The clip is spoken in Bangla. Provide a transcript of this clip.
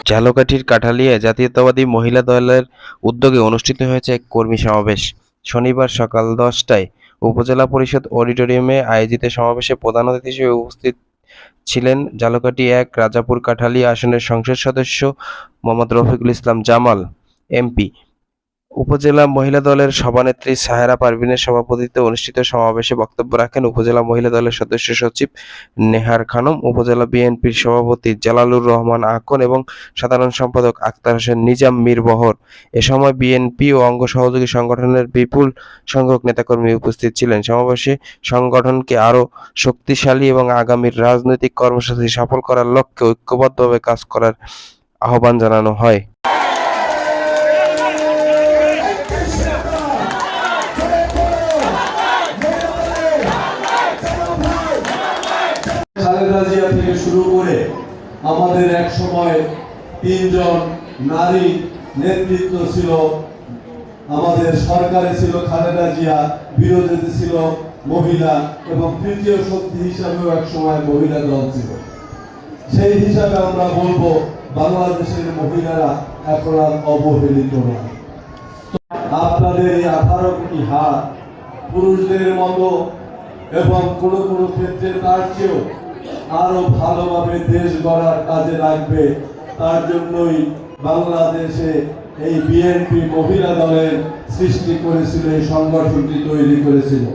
ঝালকাঠির কাঠালিয়ায় জাতীয়তাবাদী মহিলা দলের উদ্যোগে অনুষ্ঠিত হয়েছে এক কর্মী সমাবেশ। শনিবার সকাল 10টায় উপজেলা পরিষদ অডিটোরিয়ামে আয়োজিত সমাবেশে প্রধান অতিথি হিসেবে উপস্থিত ছিলেন ঝালকাঠি-১ রাজাপুর কাঠালিয়া আসনের সংসদ সদস্য মোহাম্মদ রফিকুল ইসলাম জামাল এমপি। উপজেলা মহিলা দলের সভানেত্রী সাহেরা পারভীনের সভাপতিত্বে অনুষ্ঠিত সমাবেশে বক্তব্য রাখেন উপজেলা মহিলা দলের সদস্য সচিব নেহার খানম, উপজেলা বিএনপির সভাপতি জালালুর রহমান আকন এবং সাধারণ সম্পাদক আক্তার হোসেন নিজাম মীর বহর। এ সময় বিএনপি ও অঙ্গ সহযোগী সংগঠনের বিপুল সংখ্যক নেতাকর্মী উপস্থিত ছিলেন। সমাবেশে সংগঠনকে আরও শক্তিশালী এবং আগামীর রাজনৈতিক কর্মসূচি সফল করার লক্ষ্যে ঐক্যবদ্ধভাবে কাজ করার আহ্বান জানানো হয়। খালেদা জিয়া থেকে শুরু করে আমাদের এক সময় 3 জন নারী নেতৃত্ব ছিল। আমাদের সরকারে ছিল খালেদা জিয়া, বিরোধীতে ছিল মহিলা এবং তৃতীয় শক্তি হিসাবেও এক সময় মহিলা দল ছিল। সেই হিসাবে আমরা বলবো বাংলাদেশের মহিলারা এখন আর অবহেলিত নয়। আপনাদের এই 18 কোটি হাত পুরুষদের মতো এবং কোনো কোনো ক্ষেত্রে তার চেয়েও আরো ভালোভাবে দেশ গড়ার কাজে লাগবে। তার জন্যই বাংলাদেশে এই বিএনপি মহিলা দলের সৃষ্টি করেছিল, এই সংগঠনটি তৈরি করেছিল।